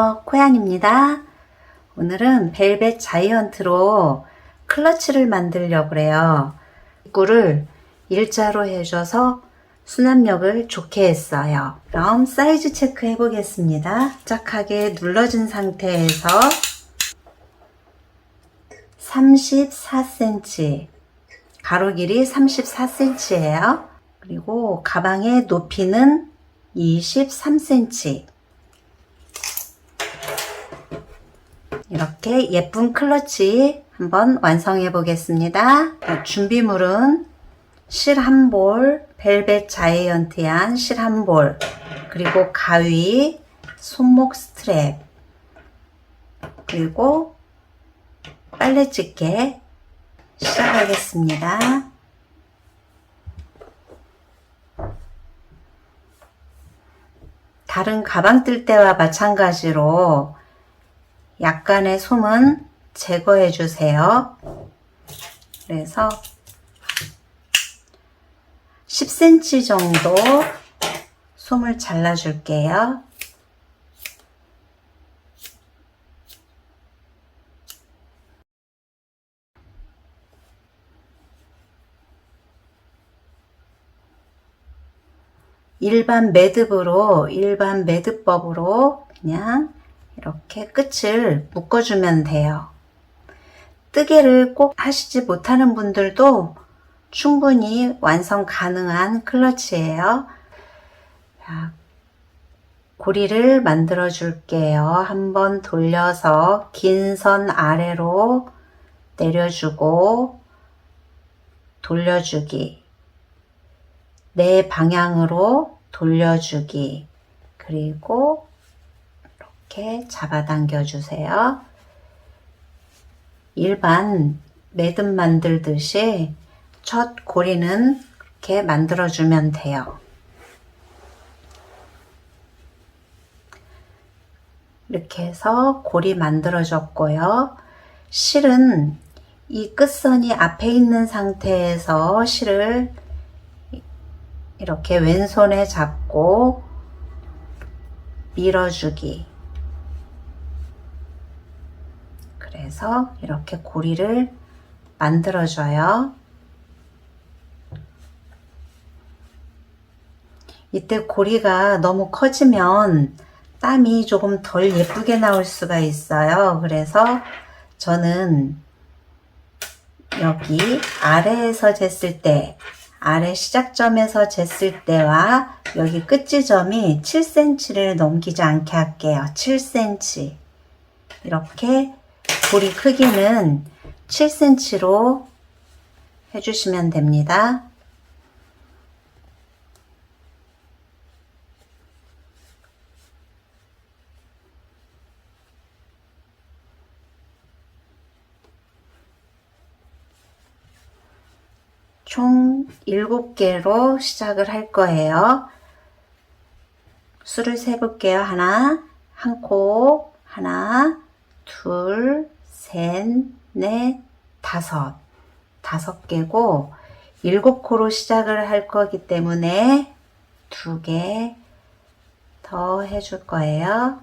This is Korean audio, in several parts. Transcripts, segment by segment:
안녕하세요. 코얀입니다. 오늘은 벨벳 자이언트로 클러치를 만들려고 그래요. 입구를 일자로 해줘서 수납력을 좋게 했어요. 그럼 사이즈 체크해 보겠습니다. 짝하게 눌러진 상태에서 34cm, 가로 길이 34cm예요. 그리고 가방의 높이는 23cm. 이렇게 예쁜 클러치 한번 완성해 보겠습니다. 준비물은 실 한 볼, 벨벳 자이언트한 실 한 볼, 그리고 가위, 손목 스트랩, 그리고 빨래집게 시작하겠습니다. 다른 가방 뜰 때와 마찬가지로 약간의 솜은 제거해 주세요. 그래서 10cm 정도 솜을 잘라 줄게요. 일반 매듭법으로 그냥 이렇게 끝을 묶어주면 돼요. 뜨개를 꼭 하시지 못하는 분들도 충분히 완성 가능한 클러치예요. 자, 고리를 만들어 줄게요. 한번 돌려서 긴 선 아래로 내려주고 돌려주기, 내 방향으로 돌려주기, 그리고 이렇게 잡아당겨 주세요. 일반 매듭 만들듯이 첫 고리는 이렇게 만들어 주면 돼요. 이렇게 해서 고리 만들어 줬고요. 실은 이 끝선이 앞에 있는 상태에서 실을 이렇게 왼손에 잡고 밀어주기. 그래서 이렇게 고리를 만들어줘요. 이때 고리가 너무 커지면 땀이 조금 덜 예쁘게 나올 수가 있어요. 그래서 저는 여기 아래에서 쟀을 때, 아래 시작점에서 쟀을 때와 여기 끝 지점이 7cm를 넘기지 않게 할게요. 7cm. 이렇게 고리 크기는 7cm로 해주시면 됩니다. 총 7개로 시작을 할 거예요. 수를 세볼게요. 하나, 한 코, 하나, 둘, 셋, 넷, 다섯. 5개고 7코로 시작을 할 거기 때문에 2개 더 해줄 거예요.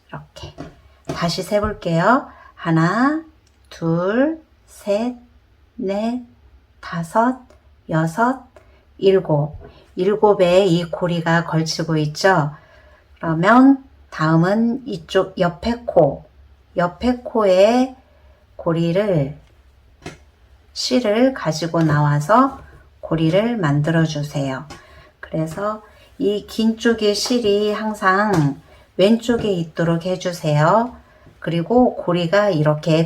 이렇게 다시 세볼게요. 하나, 둘, 셋, 넷, 5, 6, 7. 7에 이 고리가 걸치고 있죠. 그러면 다음은 이쪽 옆에 코에 고리를, 실을 가지고 나와서 고리를 만들어 주세요. 그래서 이 긴 쪽의 실이 항상 왼쪽에 있도록 해주세요. 그리고 고리가 이렇게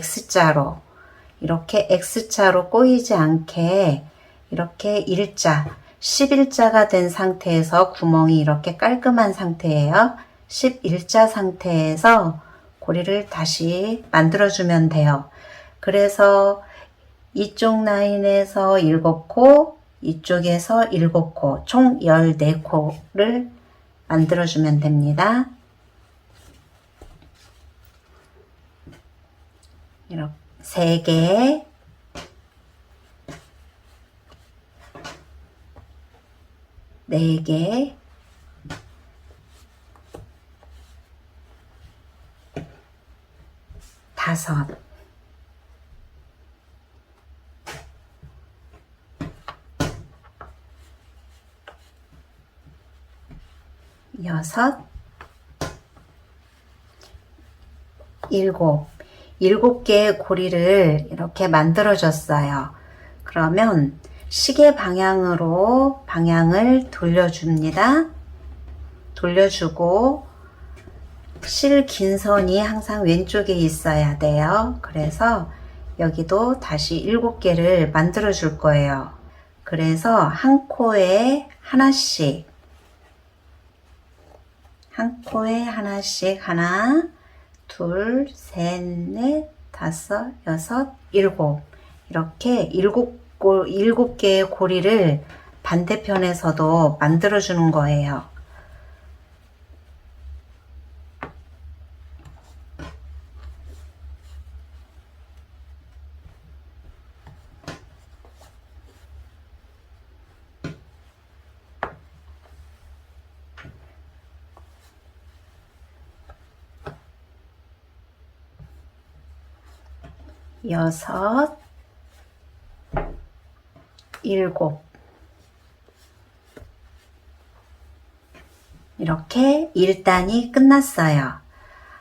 X자로 꼬이지 않게 이렇게 일자, 11자가 된 상태에서 구멍이 이렇게 깔끔한 상태예요. 11자 상태에서 고리를 다시 만들어주면 돼요. 그래서 이쪽 라인에서 7코, 이쪽에서 7코, 총 14코를 만들어주면 됩니다. 이렇게 3개, 4개, 5, 여섯, 일곱 개의 고리를 이렇게 만들어 줬어요. 그러면 시계 방향으로 방향을 돌려줍니다. 돌려주고 실 긴 선이 항상 왼쪽에 있어야 돼요. 그래서 여기도 다시 7개를 만들어 줄 거예요. 그래서 한 코에 하나씩, 한 코에 하나씩, 하나, 둘, 셋, 넷, 다섯, 여섯, 일곱. 이렇게 일곱 개의 고리를 반대편에서도 만들어 주는 거예요. 여섯, 일곱. 이렇게 1단이 끝났어요.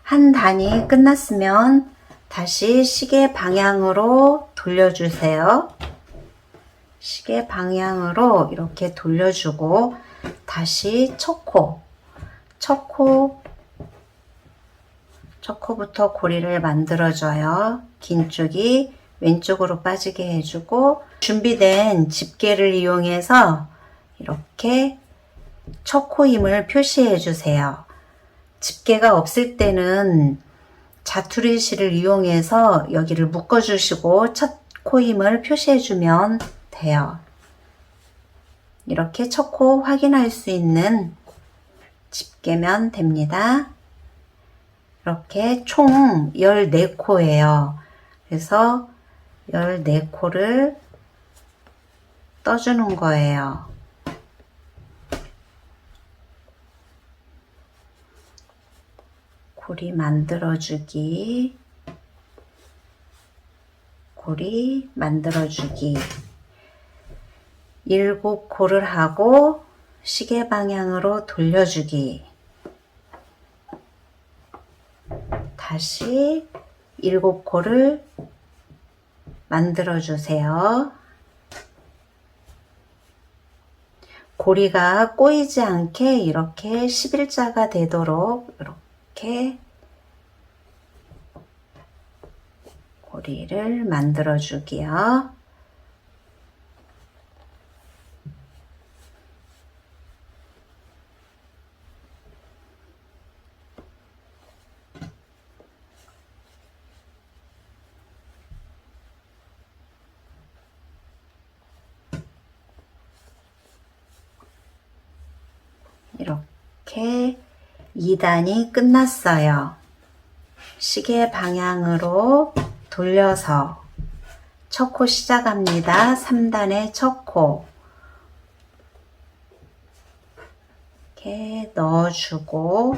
한 단이 끝났으면 다시 시계 방향으로 돌려주세요. 시계 방향으로 이렇게 돌려주고 다시 첫 코부터 고리를 만들어줘요. 긴 쪽이 왼쪽으로 빠지게 해주고 준비된 집게를 이용해서 이렇게 첫 코 힘을 표시해 주세요. 집게가 없을 때는 자투리 실을 이용해서 여기를 묶어 주시고 첫 코 힘을 표시해 주면 돼요. 이렇게 첫 코 확인할 수 있는 집게면 됩니다. 이렇게 총 14코예요. 그래서 14코를 떠주는 거예요. 고리 만들어주기, 고리 만들어주기. 7코를 하고 시계 방향으로 돌려주기. 다시 7코를 만들어주세요. 고리가 꼬이지 않게 이렇게 11자가 되도록 이렇게 고리를 만들어 주기요. 이렇게 2단이 끝났어요. 시계 방향으로 돌려서 첫 코 시작합니다. 3단의 첫 코 이렇게 넣어주고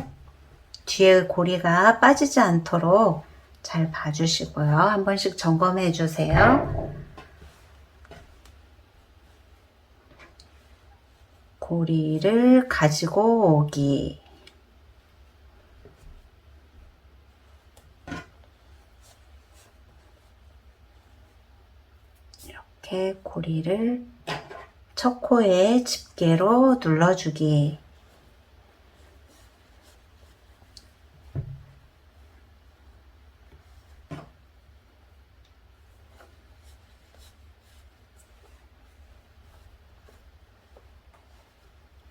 뒤에 고리가 빠지지 않도록 잘 봐주시고요. 한 번씩 점검해 주세요. 고리를 가지고 오기. 이렇게 고리를 첫 코에 집게로 눌러주기.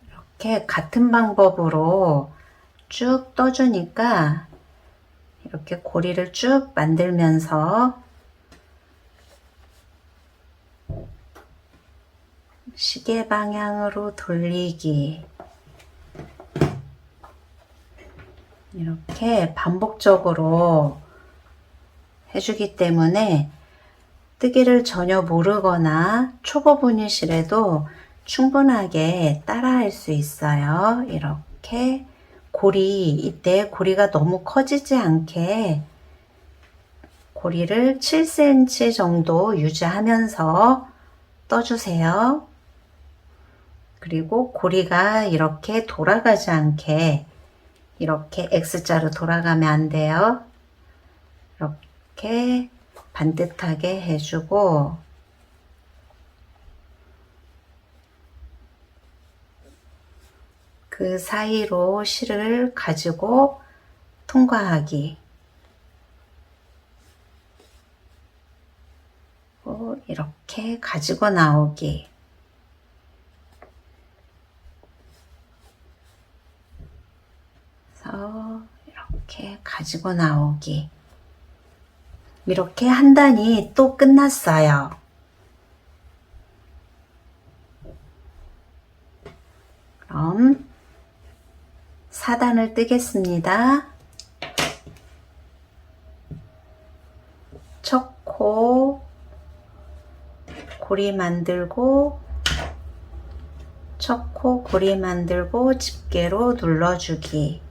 이렇게 같은 방법으로 쭉 떠주니까 이렇게 고리를 쭉 만들면서 시계 방향으로 돌리기. 이렇게 반복적으로 해주기 때문에 뜨기를 전혀 모르거나 초보 분이시라도 충분하게 따라할 수 있어요. 이렇게 고리, 이때 고리가 너무 커지지 않게 고리를 7cm 정도 유지하면서 떠주세요. 그리고 고리가 이렇게 돌아가지 않게 이렇게 X자로 돌아가면 안 돼요. 이렇게 반듯하게 해주고 그 사이로 실을 가지고 통과하기. 이렇게 가지고 나오기. 그래서 이렇게 가지고 나오기. 이렇게 한 단이 또 끝났어요. 그럼 4단을 뜨겠습니다. 첫 코 고리 만들고 첫 코 고리 만들고 집게로 눌러주기.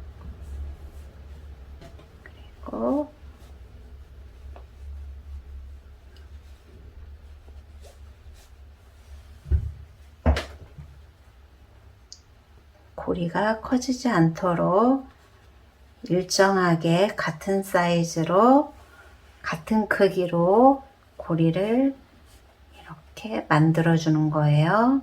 그리고 고리가 커지지 않도록 일정하게 같은 사이즈로 같은 크기로 고리를 이렇게 만들어 주는 거예요.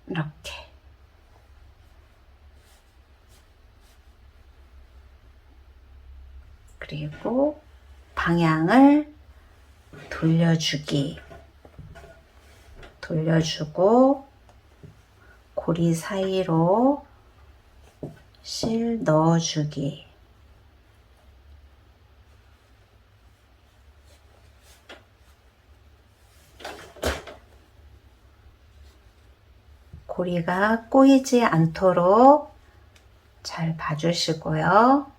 이렇게. 그리고 방향을 돌려주기. 돌려주고 고리 사이로 실 넣어주기. 고리가 꼬이지 않도록 잘 봐주시고요.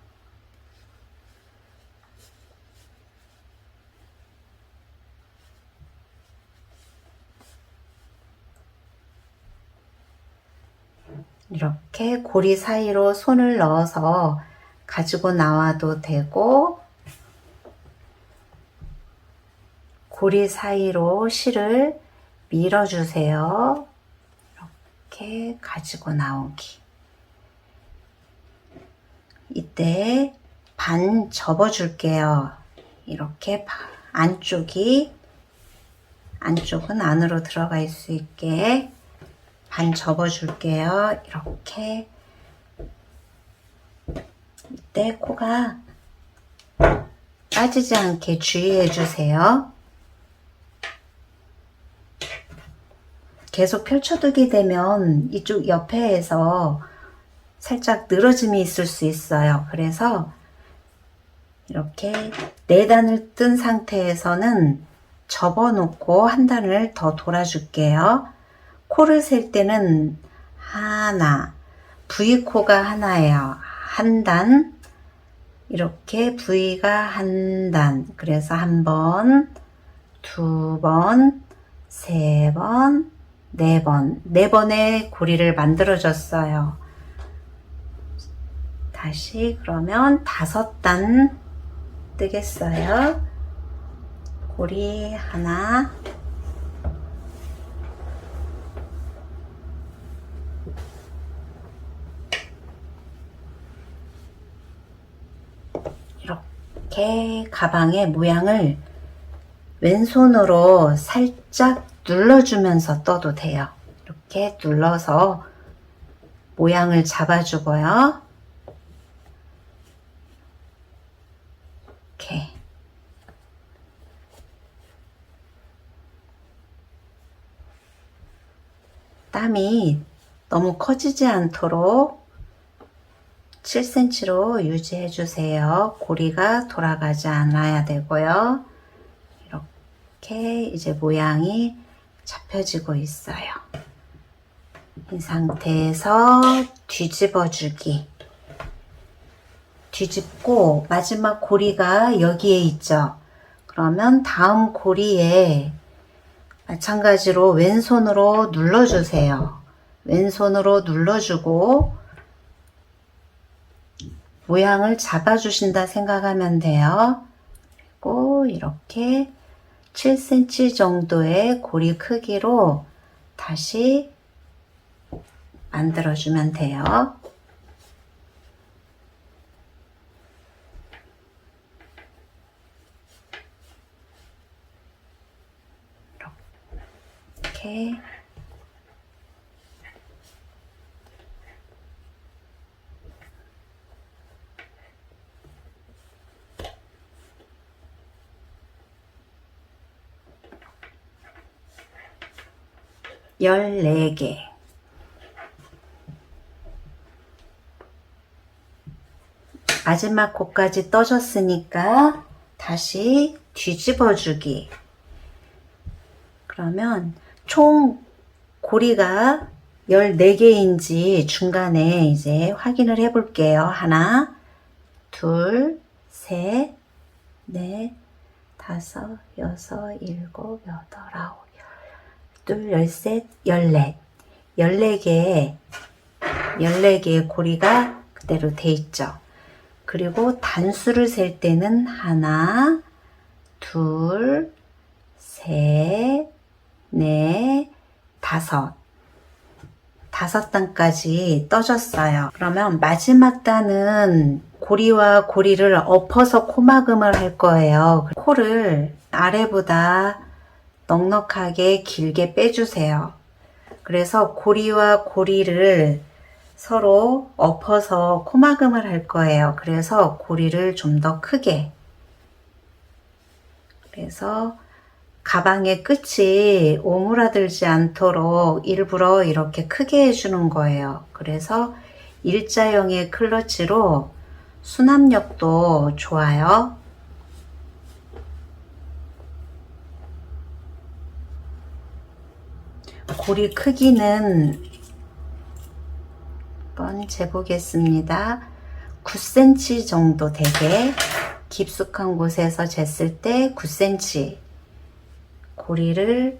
이렇게 고리 사이로 손을 넣어서 가지고 나와도 되고 고리 사이로 실을 밀어주세요. 이렇게 가지고 나오기. 이때 반 접어줄게요. 이렇게 안쪽은 안으로 들어갈 수 있게 반 접어줄게요. 이렇게. 이때 코가 빠지지 않게 주의해 주세요. 계속 펼쳐두게 되면 이쪽 옆에에서 살짝 늘어짐이 있을 수 있어요. 그래서 이렇게 4단을 뜬 상태에서는 접어놓고 한 단을 더 돌아줄게요. 코를 셀 때는 하나, V코가 하나예요. 한 단, 이렇게 V가 한 단. 그래서 한 번, 두 번, 세 번, 네 번. 4번의 고리를 만들어줬어요. 다시 그러면 5단 뜨겠어요. 고리 하나, 이렇게 가방의 모양을 왼손으로 살짝 눌러주면서 떠도 돼요. 이렇게 눌러서 모양을 잡아주고요. 이렇게. 땀이 너무 커지지 않도록 7cm로 유지해 주세요. 고리가 돌아가지 않아야 되고요. 이렇게 이제 모양이 잡혀지고 있어요. 이 상태에서 뒤집어 주기. 뒤집고 마지막 고리가 여기에 있죠. 그러면 다음 고리에 마찬가지로 왼손으로 눌러주세요. 왼손으로 눌러주고 모양을 잡아주신다 생각하면 돼요. 그리고 이렇게 7cm 정도의 고리 크기로 다시 만들어주면 돼요. 이렇게 열네 개. 마지막 코까지 떠줬으니까 다시 뒤집어 주기. 그러면 총 고리가 14개인지 중간에 이제 확인을 해 볼게요. 하나, 둘, 셋, 넷, 다섯, 여섯, 일곱, 여덟, 아홉, 둘, 열셋, 열넷. 14개의 고리가 그대로 돼 있죠. 그리고 단수를 셀 때는 하나, 둘, 셋, 넷, 다섯 단까지 떠줬어요. 그러면 마지막 단은 고리와 고리를 엎어서 코막음을 할 거예요. 코를 아래보다 넉넉하게 길게 빼주세요. 그래서 고리와 고리를 서로 엎어서 코막음을 할 거예요. 그래서 고리를 좀 더 크게. 그래서 가방의 끝이 오므라들지 않도록 일부러 이렇게 크게 해주는 거예요. 그래서 일자형의 클러치로 수납력도 좋아요. 고리 크기는 한번 재보겠습니다. 9cm 정도 되게 깊숙한 곳에서 쟀을 때 9cm 고리를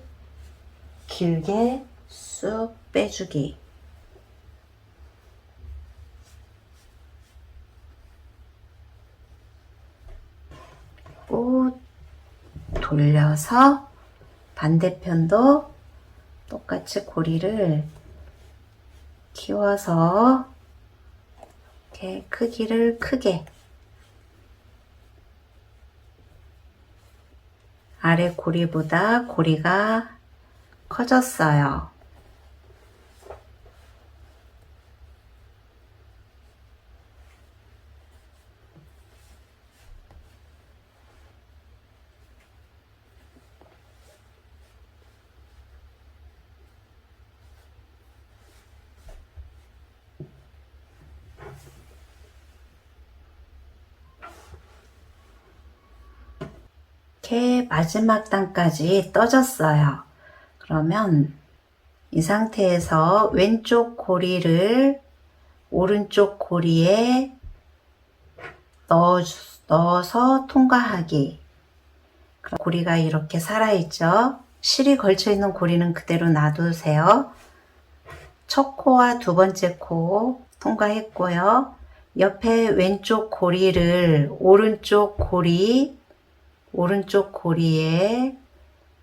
길게 쑥 빼주기. 그리고 돌려서 반대편도 똑같이 고리를 키워서 이렇게 크기를 크게. 아래 고리보다 고리가 커졌어요. 이렇게 마지막 단까지 떠졌어요. 그러면 이 상태에서 왼쪽 고리를 오른쪽 고리에 넣어서 통과하기. 고리가 이렇게 살아있죠. 실이 걸쳐있는 고리는 그대로 놔두세요. 첫 코와 두 번째 코 통과했고요. 옆에 왼쪽 고리를 오른쪽 고리에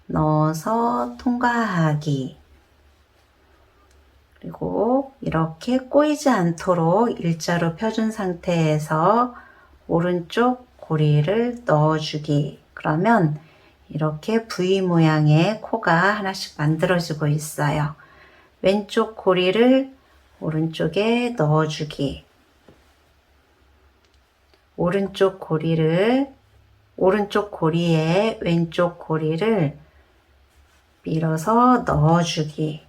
넣어서 통과하기. 그리고 이렇게 꼬이지 않도록 일자로 펴준 상태에서 오른쪽 고리를 넣어주기. 그러면 이렇게 V 모양의 코가 하나씩 만들어지고 있어요. 왼쪽 고리를 오른쪽에 넣어주기. 오른쪽 고리에 왼쪽 고리를 밀어서 넣어주기.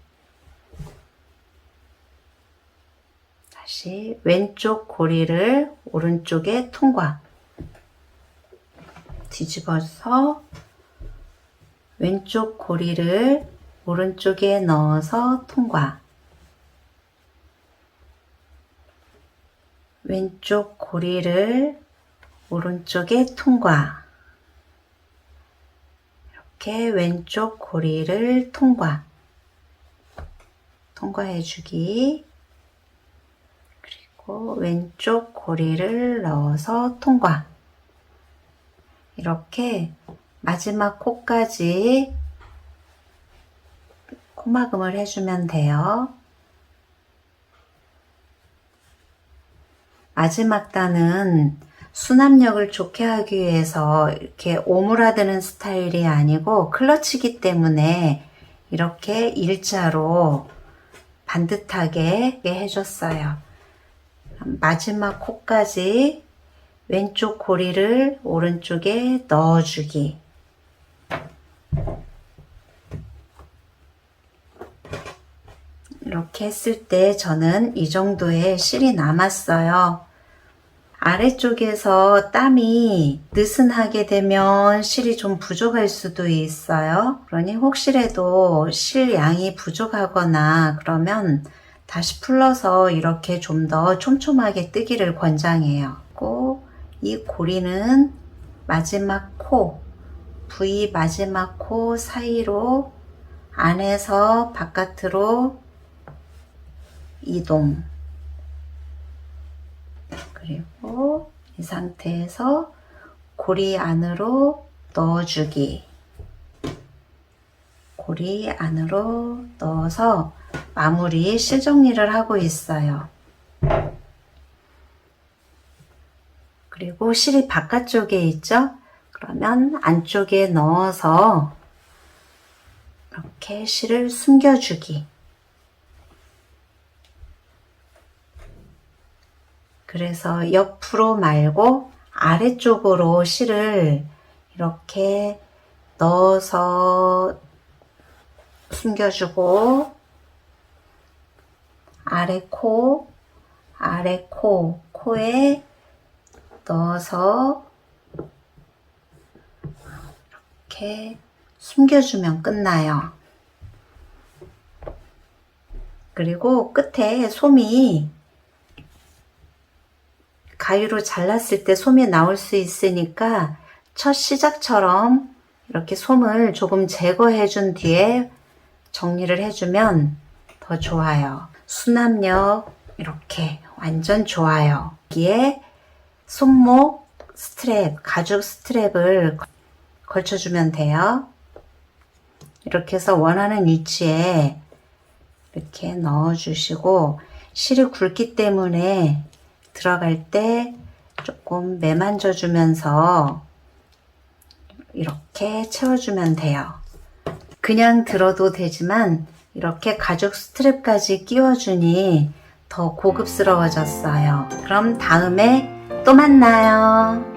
다시 왼쪽 고리를 오른쪽에 통과. 뒤집어서 왼쪽 고리를 오른쪽에 넣어서 통과. 왼쪽 고리를 오른쪽에 통과. 이렇게 왼쪽 고리를 통과해 주기. 그리고 그리고 왼쪽 고리를 넣어서 통과. 이렇게 마지막 코까지 코막음을 해주면 돼요. 마지막 단은 수납력을 좋게 하기 위해서 이렇게 오므라드는 스타일이 아니고 클러치기 때문에 이렇게 일자로 반듯하게 해줬어요. 마지막 코까지 왼쪽 고리를 오른쪽에 넣어주기. 이렇게 했을 때 저는 이 정도의 실이 남았어요. 아래쪽에서 땀이 느슨하게 되면 실이 좀 부족할 수도 있어요. 그러니 혹시라도 실 양이 부족하거나 그러면 다시 풀러서 이렇게 좀 더 촘촘하게 뜨기를 권장해요. 이 고리는 마지막 코, V 마지막 코 사이로 안에서 바깥으로 이동. 그리고 이 상태에서 고리 안으로 넣어주기. 고리 안으로 넣어서 마무리 실 정리를 하고 있어요. 그리고 실이 바깥쪽에 있죠? 그러면 안쪽에 넣어서 이렇게 실을 숨겨주기. 그래서 옆으로 말고 아래쪽으로 실을 이렇게 넣어서 숨겨주고 아래 코, 코에 넣어서 이렇게 숨겨주면 끝나요. 그리고 끝에 솜이 가위로 잘랐을 때 솜이 나올 수 있으니까 첫 시작처럼 이렇게 솜을 조금 제거해 준 뒤에 정리를 해주면 더 좋아요. 수납력 이렇게 완전 좋아요. 여기에 손목 스트랩, 가죽 스트랩을 걸쳐주면 돼요. 이렇게 해서 원하는 위치에 이렇게 넣어주시고 실이 굵기 때문에 들어갈 때 조금 매만져 주면서 이렇게 채워주면 돼요. 그냥 들어도 되지만 이렇게 가죽 스트랩까지 끼워주니 더 고급스러워졌어요. 그럼 다음에 또 만나요.